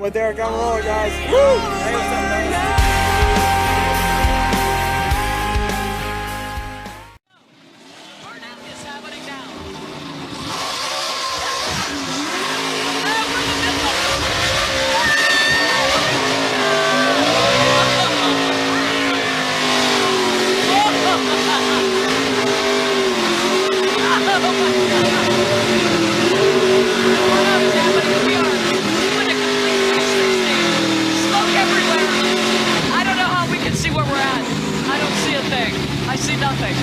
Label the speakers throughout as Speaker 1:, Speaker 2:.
Speaker 1: with Derek. I'm rolling, guys. Woo! Hey, what's up, guys?
Speaker 2: I see nothing.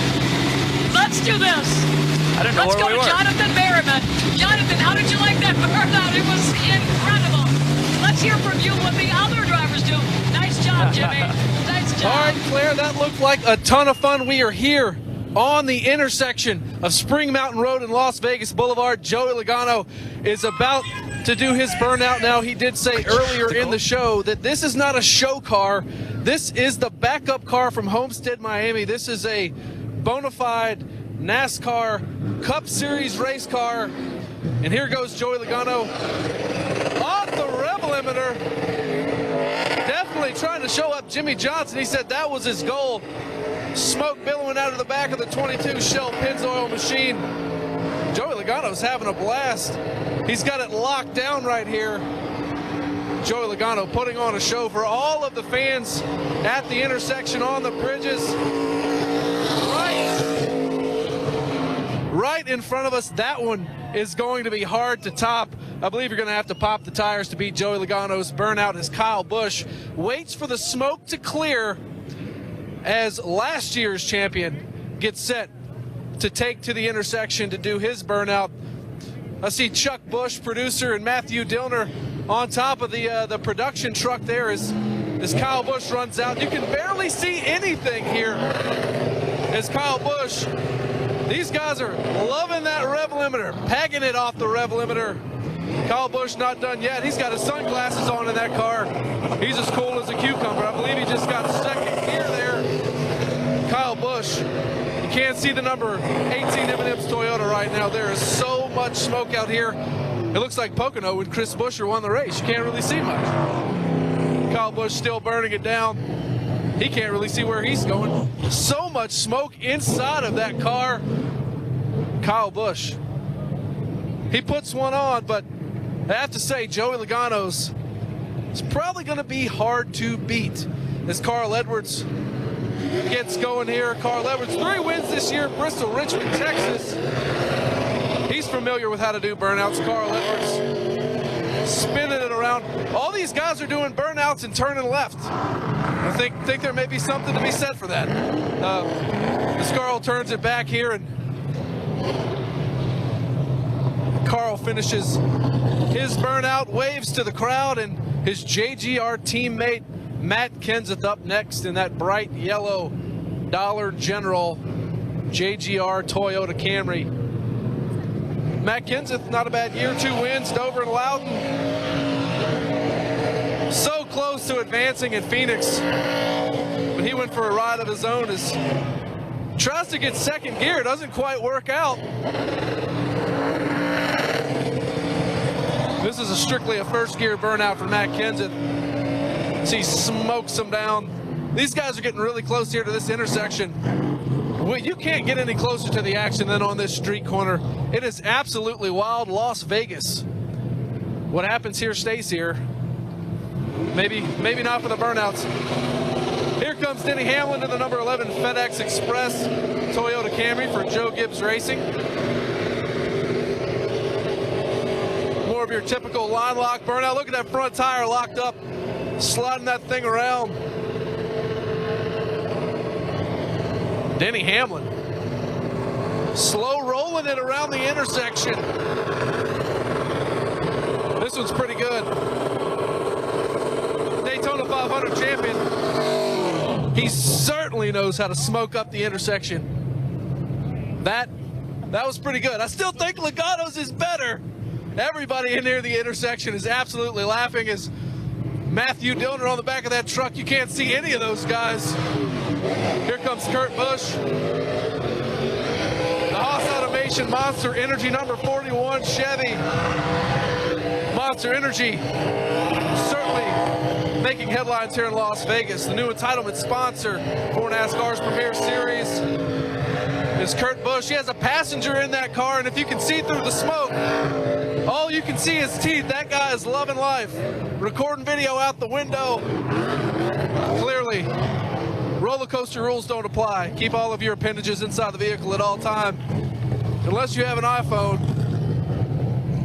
Speaker 2: Let's do this. Let's go to Jonathan Merriman. Jonathan, how did you like that burnout? It was incredible. Let's hear from you what the other drivers do. Nice job, Jimmy. Nice job.
Speaker 3: All right, Claire, that looked like a ton of fun. We are here on the intersection of Spring Mountain Road and Las Vegas Boulevard. Joey Logano is about to do his burnout now. He did say earlier in the show that this is not a show car. This is the backup car from Homestead, Miami. This is a bona fide NASCAR Cup Series race car. And here goes Joey Logano off the rev limiter. Definitely trying to show up Jimmy Johnson. He said that was his goal. Smoke billowing out of the back of the 22 Shell Pennzoil machine. Joey Logano's having a blast. He's got it locked down right here. Joey Logano putting on a show for all of the fans at the intersection on the bridges. Right in front of us. That one is going to be hard to top. I believe you're going to have to pop the tires to beat Joey Logano's burnout as Kyle Busch waits for the smoke to clear as last year's champion gets set to take to the intersection to do his burnout. I see Chuck Busch, producer, and Matthew Dillner on top of the production truck there as Kyle Busch runs out. You can barely see anything here as Kyle Busch. These guys are loving that rev limiter, pegging it off the rev limiter. Kyle Busch not done yet. He's got his sunglasses on in that car. He's as cool as a cucumber. I believe he just got second gear there. Kyle Busch. You can't see the number 18 M&M's Toyota right now. There is so much smoke out here. It looks like Pocono when Chris Buescher won the race. You can't really see much. Kyle Busch still burning it down. He can't really see where he's going. So much smoke inside of that car. Kyle Busch. He puts one on, but I have to say, Joey Logano's is probably going to be hard to beat as Carl Edwards gets going here. Carl Edwards, 3 wins this year, Bristol, Richmond, Texas. He's familiar with how to do burnouts. Carl Edwards spinning it around. All these guys are doing burnouts and turning left. I think there may be something to be said for that. As Carl turns it back here, and Carl finishes his burnout, waves to the crowd, and his JGR teammate Matt Kenseth up next in that bright yellow Dollar General JGR Toyota Camry. Matt Kenseth, not a bad year, 2 wins, Dover and Loudon. So close to advancing in Phoenix, but he went for a ride of his own as tries to get second gear, doesn't quite work out. This is strictly a first gear burnout for Matt Kenseth. As he smokes them down. These guys are getting really close here to this intersection. Well, you can't get any closer to the action than on this street corner. It is absolutely wild. Las Vegas. What happens here stays here. Maybe not for the burnouts. Here comes Denny Hamlin in the number 11 FedEx Express Toyota Camry for Joe Gibbs Racing. More of your typical line lock burnout. Look at that front tire locked up, sliding that thing around. Denny Hamlin slow rolling it around the intersection. This one's pretty good. Daytona 500 champion. He certainly knows how to smoke up the intersection. That was pretty good. I still think Logano's is better. Everybody in near the intersection is absolutely laughing as Matthew Dillner on the back of that truck. You can't see any of those guys. Here comes Kurt Busch. The Haas Automation Monster Energy number 41 Chevy. Monster Energy making headlines here in Las Vegas. The new entitlement sponsor for NASCAR's premier series is Kurt Busch. He has a passenger in that car, and if you can see through the smoke, all you can see is teeth. That guy is loving life. Recording video out the window. Clearly, roller coaster rules don't apply. Keep all of your appendages inside the vehicle at all time. Unless you have an iPhone.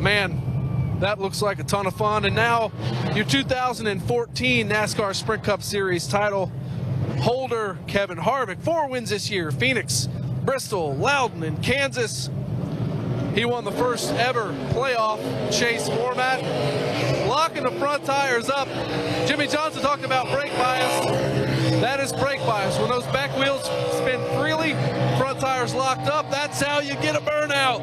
Speaker 3: Man, that looks like a ton of fun. And now, your 2014 NASCAR Sprint Cup Series title holder, Kevin Harvick. 4 wins this year. Phoenix, Bristol, Loudon, and Kansas. He won the first ever playoff chase format, locking the front tires up. Jimmy Johnson talked about brake bias. That is brake bias. When those back wheels spin freely, front tires locked up, that's how you get a burnout.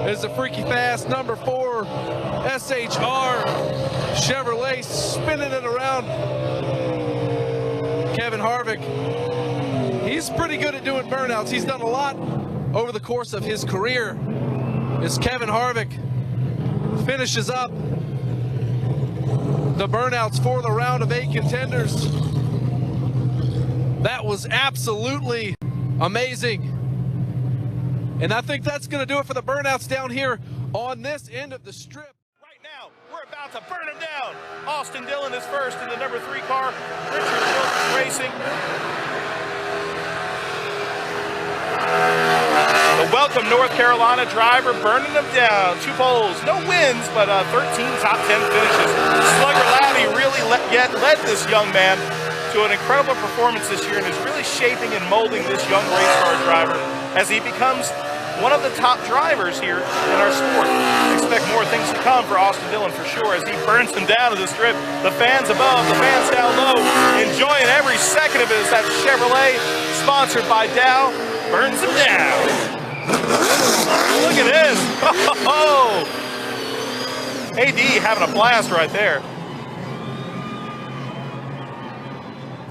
Speaker 3: It's a freaky fast number 4 SHR Chevrolet spinning it around. Kevin Harvick, he's pretty good at doing burnouts. He's done a lot over the course of his career. As Kevin Harvick finishes up the burnouts for the round of 8 contenders. That was absolutely amazing. And I think that's going to do it for the burnouts down here on this end of the strip.
Speaker 4: Right now, we're about to burn him down. Austin Dillon is first in the number 3 car. Richard Wilson Racing. The welcome North Carolina driver burning them down. 2 poles, no wins, but 13 top 10 finishes. Slugger Laddie really led this young man to an incredible performance this year and is really shaping and molding this young race car driver as he becomes one of the top drivers here in our sport. Expect more things to come for Austin Dillon for sure as he burns them down to the strip. The fans above, the fans down low, enjoying every second of it as that Chevrolet, sponsored by Dow, burns them down. Look at this. Oh, AD having a blast right there.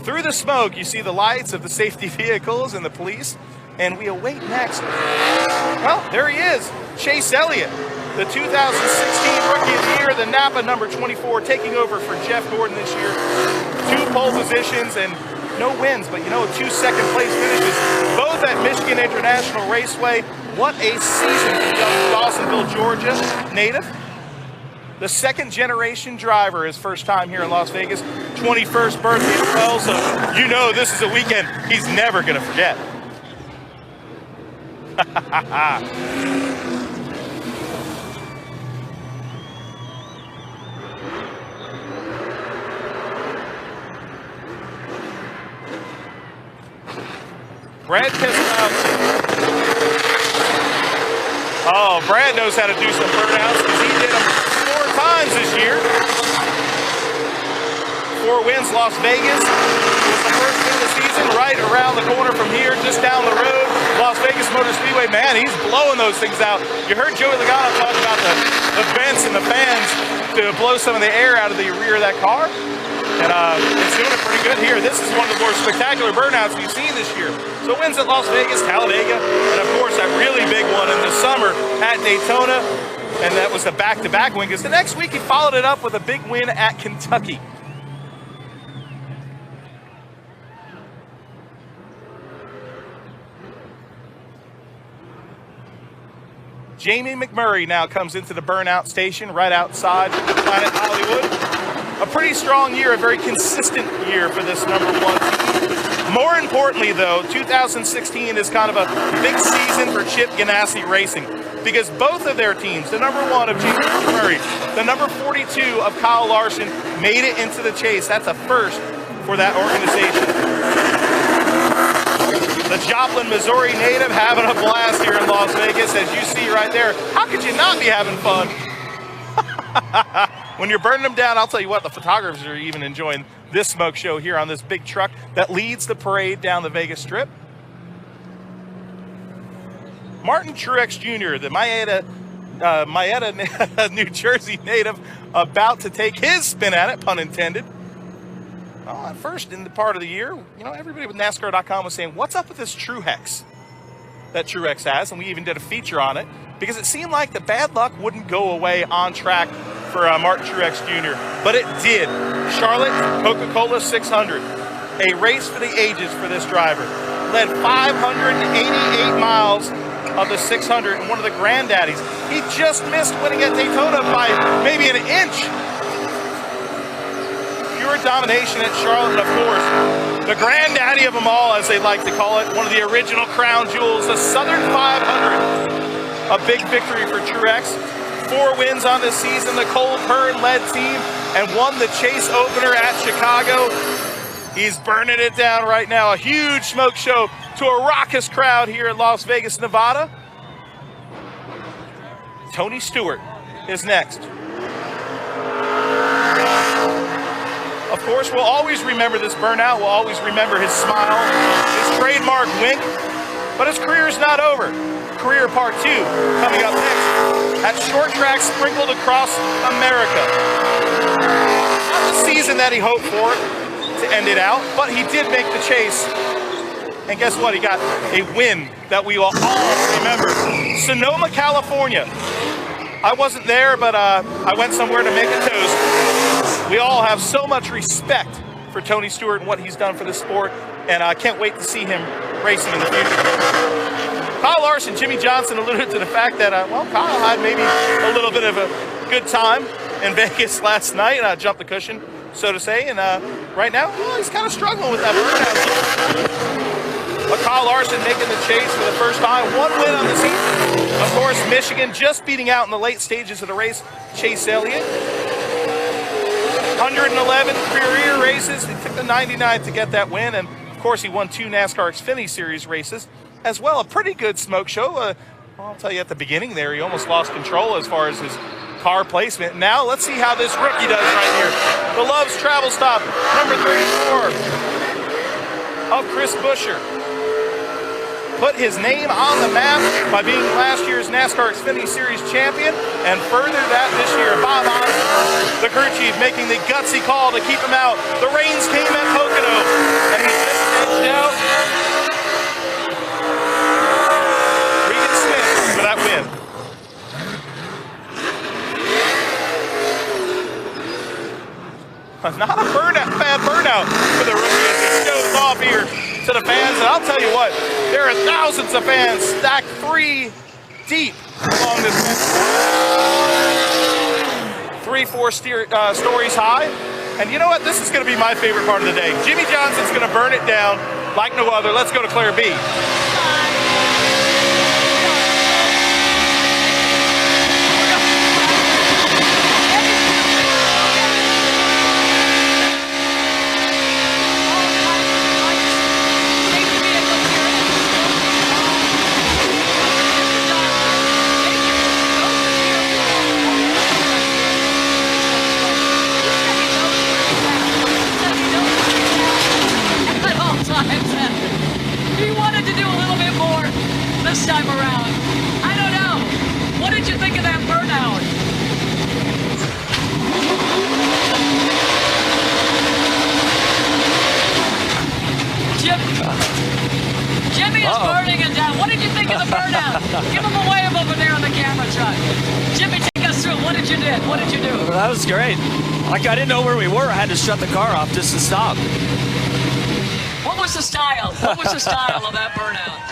Speaker 4: Through the smoke, you see the lights of the safety vehicles and the police, and we await next. Well, there he is, Chase Elliott, the 2016 Rookie of the Year, the Napa number 24, taking over for Jeff Gordon this year. 2 pole positions and no wins, but 2 second-place finishes, both at Michigan International Raceway. What a season for young Dawsonville, Georgia native. The 2nd-generation driver, his first time here in Las Vegas, 21st birthday as well, so this is a weekend he's never going to forget. Brad Keselowski. Oh, Brad knows how to do some burnouts because he did them 4 times this year. 4 wins, Las Vegas was the first win of the season, right around the corner from here, just down the road. Las Vegas Motor Speedway, man, he's blowing those things out. You heard Joey Logano talk about the vents and the fans to blow some of the air out of the rear of that car. And it's doing it pretty good here. This is one of the more spectacular burnouts we've seen this year. So wins at Las Vegas, Talladega, and of course that really big one in the summer at Daytona. And that was the back-to-back win, because the next week he followed it up with a big win at Kentucky. Jamie McMurray now comes into the burnout station right outside Planet Hollywood. A pretty strong year, a very consistent year for this number 1 team. More importantly, though, 2016 is kind of a big season for Chip Ganassi Racing, because both of their teams, the number 1 of Jamie McMurray, the number 42 of Kyle Larson, made it into the chase. That's a first for that organization. The Joplin, Missouri native having a blast here in Las Vegas, as you see right there. How could you not be having fun? When you're burning them down, I'll tell you what, the photographers are even enjoying this smoke show here on this big truck that leads the parade down the Vegas Strip. Martin Truex Jr., the Maeda, New Jersey native, about to take his spin at it, pun intended. Well, at first, in the part of the year, everybody with NASCAR.com was saying, what's up with this Truex that Truex has? And we even did a feature on it, because it seemed like the bad luck wouldn't go away on track for Martin Truex Jr., but it did. Charlotte Coca-Cola 600, a race for the ages for this driver. Led 588 miles of the 600 and one of the granddaddies. He just missed winning at Daytona by maybe an inch. Pure domination at Charlotte, of course. The granddaddy of them all, as they like to call it, one of the original crown jewels, the Southern 500. A big victory for Truex. 4 wins on this season, the Cole Pern-led team, and won the Chase opener at Chicago. He's burning it down right now. A huge smoke show to a raucous crowd here in Las Vegas, Nevada. Tony Stewart is next. Of course, we'll always remember this burnout. We'll always remember his smile, his trademark wink, but his career is not over. Career part 2 coming up next at short track sprinkled across America. Not the season that he hoped for to end it out, but he did make the chase. And guess what? He got a win that we will all remember. Sonoma, California. I wasn't there, but I went somewhere to make a toast. We all have so much respect for Tony Stewart and what he's done for the sport, and I can't wait to see him racing in the future. Kyle Larson, Jimmy Johnson alluded to the fact that, well, Kyle had maybe a little bit of a good time in Vegas last night, and jumped the cushion, so to say, and right now, well, he's kind of struggling with that burnout. But Kyle Larson making the chase for the first time, 1 win on the season. Of course, Michigan just beating out in the late stages of the race, Chase Elliott. 111 career races. He took the 99th to get that win, and of course, he won 2 NASCAR Xfinity Series races as well. A pretty good smoke show. Well, I'll tell you at the beginning there, he almost lost control as far as his car placement. Now, let's see how this rookie does right here. The Love's Travel Stop, number 34 of Chris Buescher. Put his name on the map by being last year's NASCAR Xfinity Series champion, and further that this year. Bob Osborne, the crew chief, making the gutsy call to keep him out. The rains came at Pocono, and he just edged out Regan Smith for that win. Not a bad burnout for the rookie as he shows off here to the fans. And I'll tell you what, there are thousands of fans stacked 3 deep along this fence. 3-4 stories high. And you know what? This is going to be my favorite part of the day. Jimmy Johnson's going to burn it down like no other. Let's go to Claire B.
Speaker 2: This time around. I don't know. What did you think of that burnout? Jimmy is burning it down. What did you think of the burnout? Give him a wave over there on the camera shot. Jimmy, take us through. What did you do? What did you do?
Speaker 1: Well, that was great. Like, I didn't know where we were. I had to shut the car off just to stop.
Speaker 2: What was the style? What was the style of that burnout?